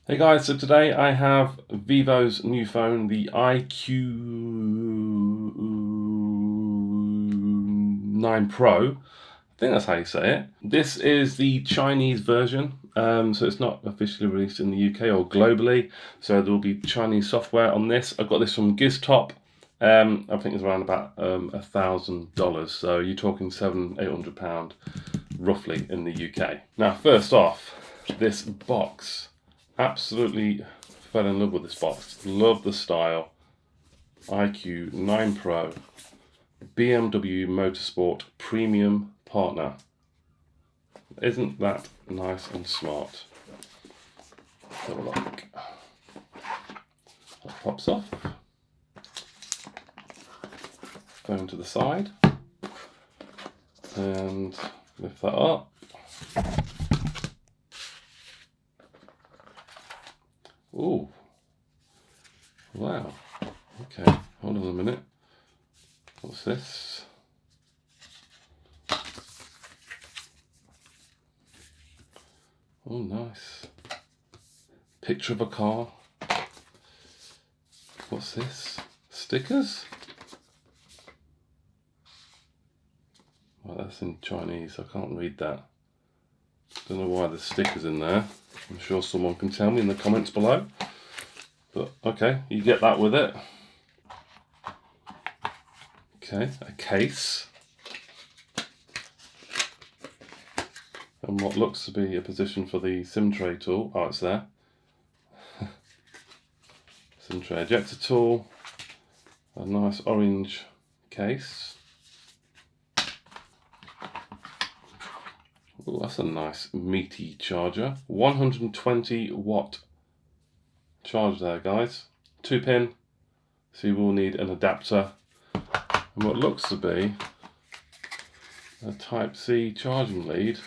Hey guys, so today I have Vivo's new phone, the iQOO 9 Pro. I think that's how you say it. This is the Chinese version, so it's not officially released in the UK or globally, so there will be Chinese software on this. I got this from Giztop. I think it's around about $1,000, so you're talking £700-800 roughly in the UK. Now, first off, this box. Absolutely fell in love with this box. Love the style. iQOO 9 Pro, BMW Motorsport Premium Partner. Isn't that nice and smart? Let's have a look. That pops off. Phone to the side. And lift that up. Ooh. Wow. Okay, hold on a minute. What's this? Oh, nice. Picture of a car. What's this? Stickers? Well, that's in Chinese. I can't read that. Don't know why there's stickers in there. I'm sure someone can tell me in the comments below. But okay, you get that with it. Okay, a case. And what looks to be a position for the SIM tray tool. Oh, it's there. SIM tray ejector tool. A nice orange case. Oh, that's a nice meaty charger. 120 watt charge there, guys. 2-pin, so you will need an adapter. And what looks to be a Type-C charging lead.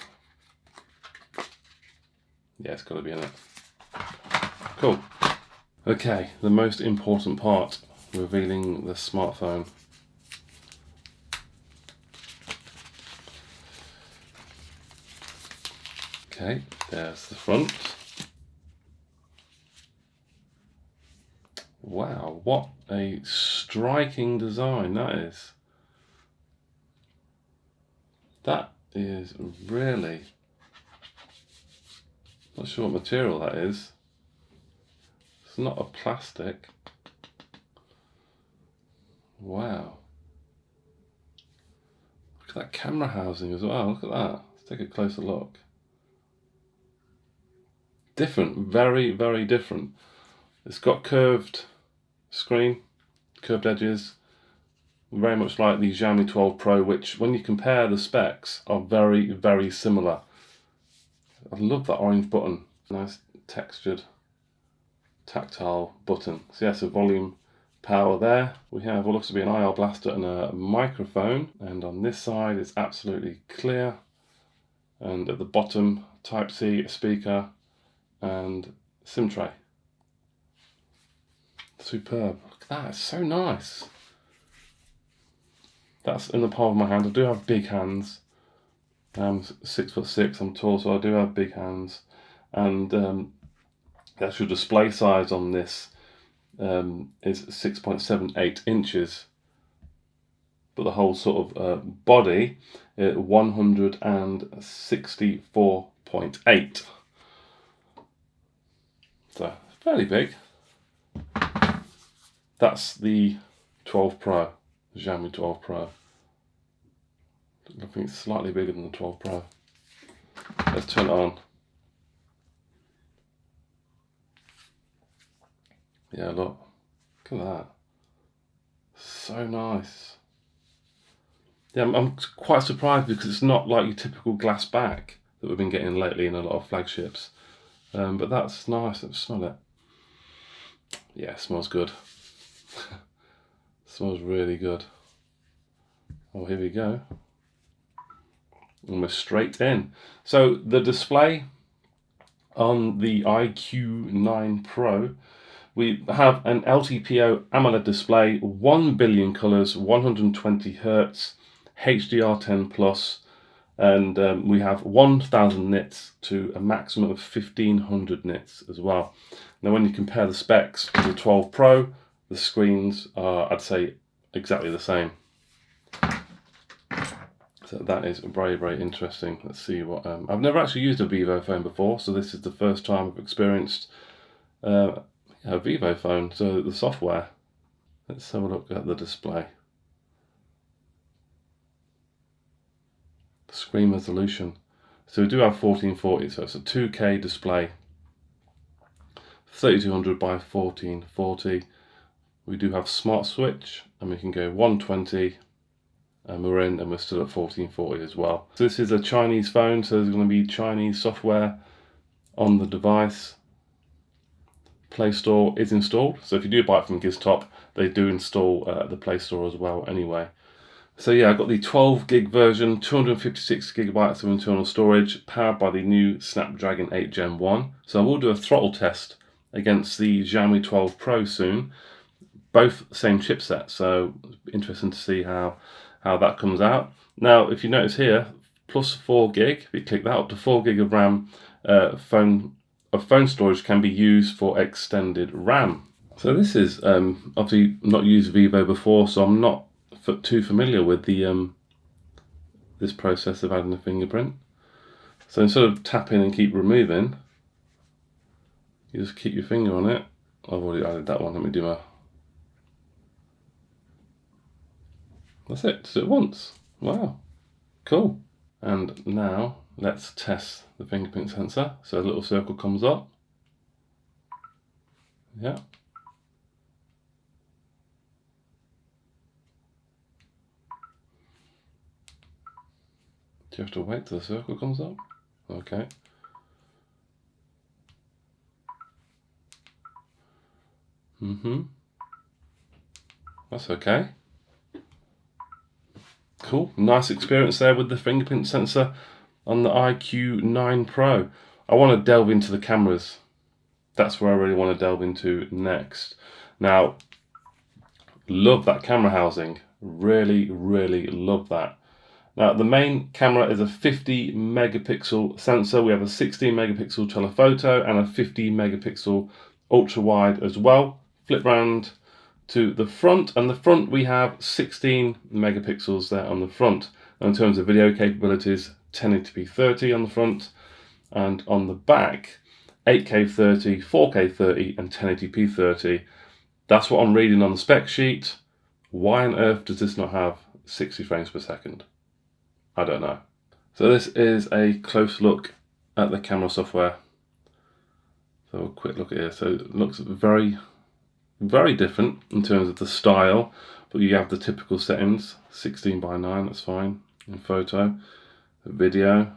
Yeah, it's got to be in it. Cool. Okay, the most important part, revealing the smartphone. Okay, there's the front. Wow, what a striking design that is. That is really, not sure what material that is. It's not a plastic. Wow. Look at that camera housing as well, look at that. Let's take a closer look. Different, very, very different. It's got curved screen, curved edges, very much like the Xiaomi 12 Pro, which when you compare the specs are very, very similar. I love that orange button, nice textured, tactile button. So yes, a volume power there. We have what looks to be an IR blaster and a microphone, and on this side it's absolutely clear. And at the bottom, Type-C, a speaker, and SIM tray. Superb. Look at that, it's so nice. That's in the palm of my hand. I do have big hands. I'm 6'6", I'm tall, so I do have big hands. And the actual display size on this is 6.78 inches. But the whole sort of body, 164.8. So, fairly big. That's the 12 Pro, the Xiaomi 12 Pro. I think it's slightly bigger than the 12 Pro. Let's turn it on. Yeah, look at that. So nice. Yeah, I'm quite surprised because it's not like your typical glass back that we've been getting lately in a lot of flagships. But that's nice. Let's smell it. Yeah, it smells good. Smells really good. Oh, here we go. Almost straight in. So the display on the iQOO 9 Pro, we have an LTPO AMOLED display, 1 billion colors, 120 Hz, HDR10+, And we have 1000 nits to a maximum of 1500 nits as well. Now when you compare the specs to the 12 Pro, the screens are, I'd say, exactly the same. So that is very, very interesting. Let's see what, I've never actually used a Vivo phone before, so this is the first time I've experienced a Vivo phone, so the software. Let's have a look at the display. Screen resolution. So we do have 1440, so it's a 2K display. 3200 by 1440. We do have smart switch, and we can go 120, and we're in, and we're still at 1440 as well. So this is a Chinese phone, so there's going to be Chinese software on the device. Play Store is installed, so if you do buy it from Giztop, they do install the Play Store as well anyway. So yeah, I've got the 12 gig version, 256 gigabytes of internal storage, powered by the new Snapdragon 8 Gen 1. So I will do a throttle test against the Xiaomi 12 Pro soon. Both same chipset, so interesting to see how that comes out. Now, if you notice here, plus 4 gig, if you click that, up to 4 gig of RAM, phone storage can be used for extended RAM. So this is obviously not used Vivo before, so I'm not too familiar with the this process of adding a fingerprint. So instead of tapping and keep removing, you just keep your finger on it. I've already added that one. Let me do my. That's it. Just do it once. Wow, cool. And now let's test the fingerprint sensor. So a little circle comes up. Yeah. Do you have to wait till the circle comes up? Okay. That's okay. Cool. Nice experience there with the fingerprint sensor on the iQOO 9 Pro. I want to delve into the cameras. That's where I really want to delve into next. Now, love that camera housing. Really, really love that. Now, the main camera is a 50 megapixel sensor. We have a 16 megapixel telephoto and a 50 megapixel ultra wide as well. Flip round to the front, and the front we have 16 megapixels there on the front. And in terms of video capabilities, 1080p 30 on the front, and on the back 8K 30, 4K 30 and 1080p 30. That's what I'm reading on the spec sheet. Why on earth does this not have 60 frames per second? I don't know. So this is a close look at the camera software. So a quick look at here. So it looks very, very different in terms of the style, but you have the typical settings. 16:9, that's fine. In photo, video.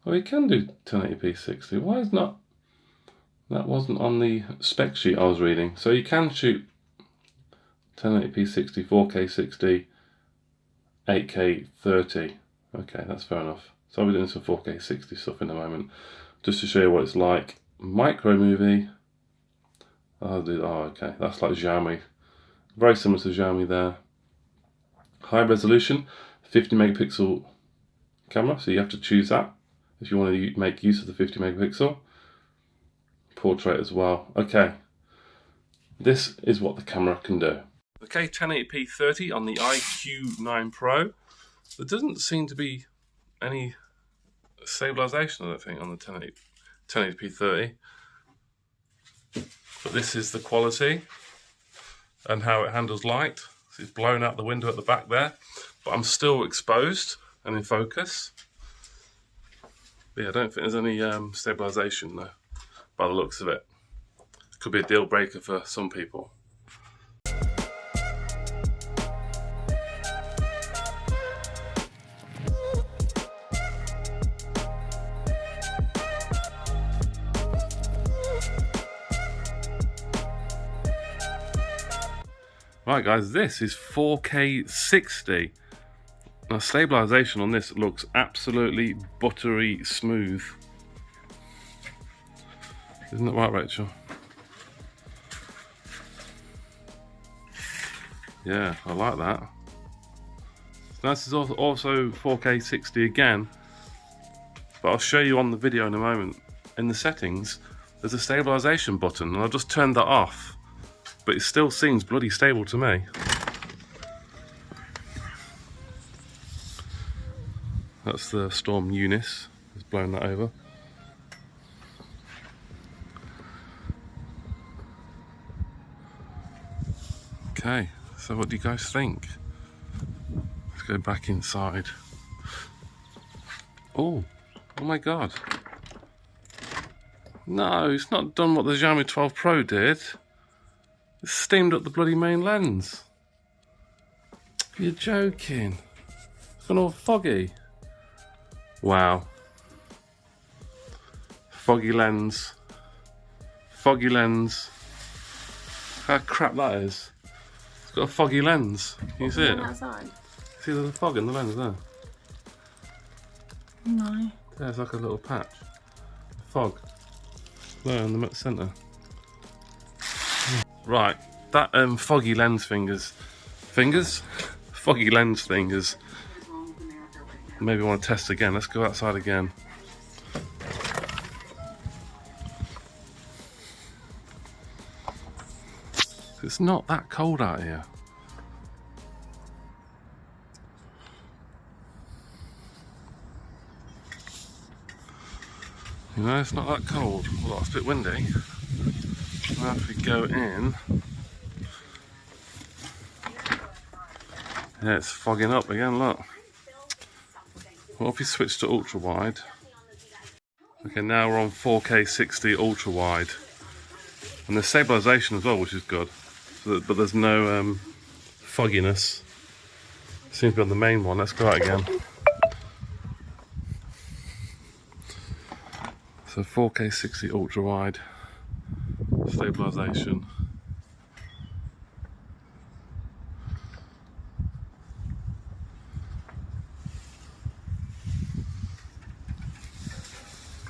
Oh, you can do 1080p 60. Why is not? That wasn't on the spec sheet I was reading. So you can shoot 1080p 60, 4K 60, 8K 30. Okay, that's fair enough. So I'll be doing some 4K 60 stuff in a moment, just to show you what it's like. Micro movie. Oh, okay, that's like Xiaomi. Very similar to Xiaomi there. High resolution, 50 megapixel camera, so you have to choose that if you want to make use of the 50 megapixel. Portrait as well. Okay, this is what the camera can do. Okay, 1080p 30 on the iQOO 9 Pro. There doesn't seem to be any stabilization, I don't think, on the 1080p 30. But this is the quality and how it handles light. So it's blown out the window at the back there, but I'm still exposed and in focus. But yeah, I don't think there's any stabilization though, by the looks of it. Could be a deal breaker for some people. Right guys, this is 4K 60. Now stabilization on this looks absolutely buttery smooth. Isn't that right, Rachel? Yeah, I like that. Now this is also 4K 60 again, but I'll show you on the video in a moment. In the settings, there's a stabilization button, and I'll just turn that off, but it still seems bloody stable to me. That's the storm Eunice, it's blown that over. Okay, so what do you guys think? Let's go back inside. Oh my god. No, it's not done what the Xiaomi 12 Pro did. It's steamed up the bloody main lens. You're joking. It's gone all foggy. Wow. Foggy lens. Foggy lens. How crap that is. It's got a foggy lens. Can you see it? Outside? See the fog in the lens there? No. There's like a little patch. Fog. There in the centre. Right, that foggy lens foggy lens thing is. Maybe want to test again. Let's go outside again. It's not that cold out here. You know, it's not that cold. Well, it's a bit windy. Now if we go in, yeah, it's fogging up again, look. What if we switch to ultra wide? Okay, now we're on 4K 60 ultra wide. And there's stabilization as well, which is good. But there's no fogginess. Seems to be on the main one. Let's go out again. So 4K 60 ultra wide stabilization.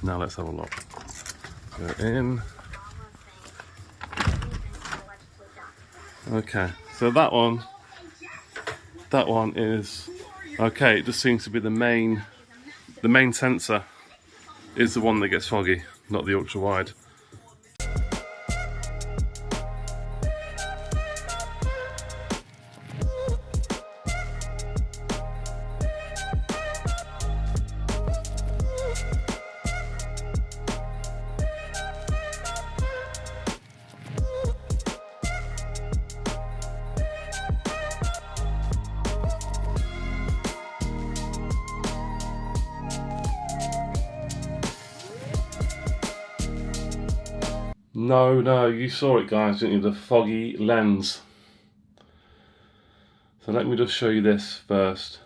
Now let's have a look. Go in. Okay, so that one is okay. It just seems to be the main sensor is the one that gets foggy, not the ultra wide. No, you saw it guys, didn't you? The foggy lens. So let me just show you this first,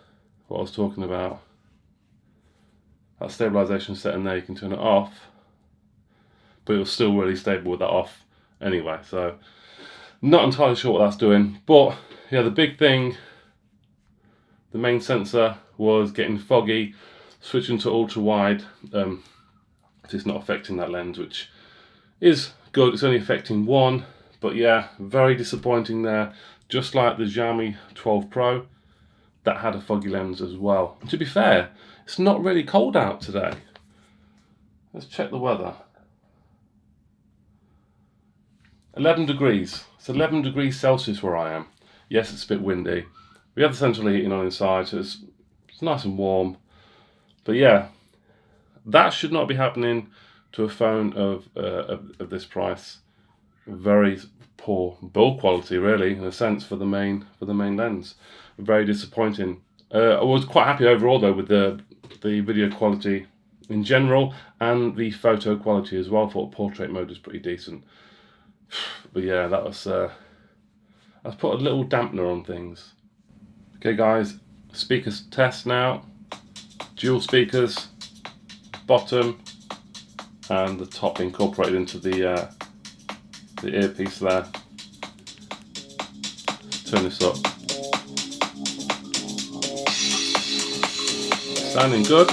what I was talking about. That stabilization setting there, you can turn it off, but it was still really stable with that off anyway, so not entirely sure what that's doing. But yeah, the big thing, the main sensor was getting foggy. Switching to ultra wide, it's not affecting that lens, which is good. It's only affecting one, but yeah, very disappointing there. Just like the Xiaomi 12 Pro, that had a foggy lens as well. And to be fair, it's not really cold out today. Let's check the weather. 11 degrees. It's 11 degrees Celsius where I am. Yes, it's a bit windy. We have the central heating on inside, so it's nice and warm. But yeah, that should not be happening to a phone of this price. Very poor build quality, really, in a sense, for the main lens. Very disappointing. I was quite happy overall though with the video quality in general and the photo quality as well. I thought portrait mode was pretty decent. But yeah, that was I've put a little dampener on things. Okay guys, speakers test now. Dual speakers, bottom and the top incorporated into the earpiece there. Turn this up. Sounding good.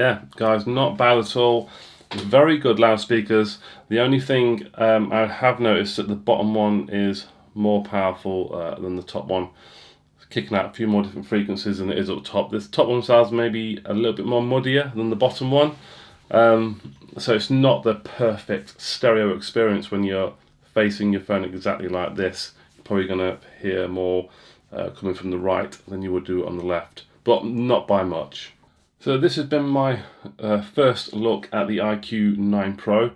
yeah, guys, not bad at all. Very good loudspeakers. The only thing I have noticed that the bottom one is more powerful than the top one. It's kicking out a few more different frequencies than it is up top. This top one sounds maybe a little bit more muddier than the bottom one. So it's not the perfect stereo experience when you're facing your phone exactly like this. You're probably going to hear more coming from the right than you would do on the left, but not by much. So this has been my first look at the iQOO 9 Pro.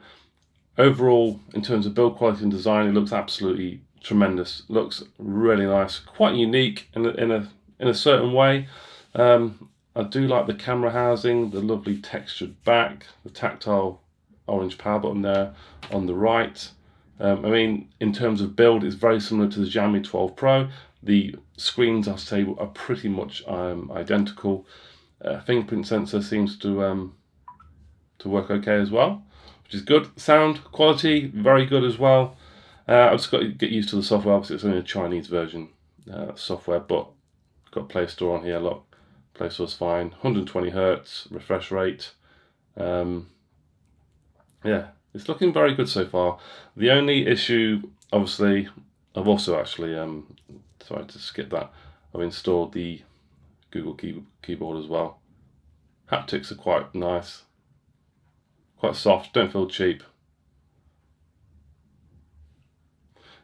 Overall, in terms of build quality and design, it looks absolutely tremendous. Looks really nice, quite unique in a certain way. I do like the camera housing, the lovely textured back, the tactile orange power button there on the right. I mean, in terms of build, it's very similar to the Xiaomi 12 Pro. The screens, I'll say, are pretty much identical. Fingerprint sensor seems to work okay as well, which is good. Sound quality, very good as well. I've just got to get used to the software. Obviously, it's only a Chinese version software, but I've got Play Store on here. Look, Play Store's fine. 120 Hz refresh rate. Yeah, it's looking very good so far. The only issue, obviously, I've also actually sorry to skip that. I've installed the Google keyboard as well. Haptics are quite nice, quite soft, don't feel cheap.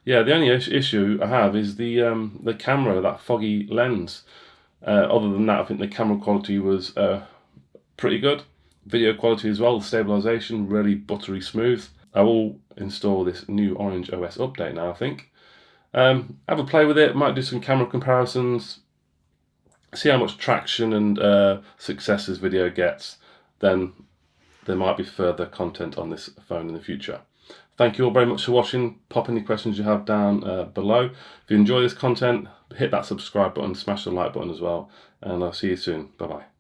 Yeah, the only issue I have is the camera, that foggy lens. Other than that, I think the camera quality was pretty good. Video quality as well, the stabilization really buttery smooth. I will install this new Orange OS update now, I think. Have a play with it, might do some camera comparisons, see how much traction and success this video gets. Then there might be further content on this phone in the future. Thank you all very much for watching. Pop any questions you have down below. If you enjoy this content, hit that subscribe button, smash the like button as well, and I'll see you soon. Bye bye.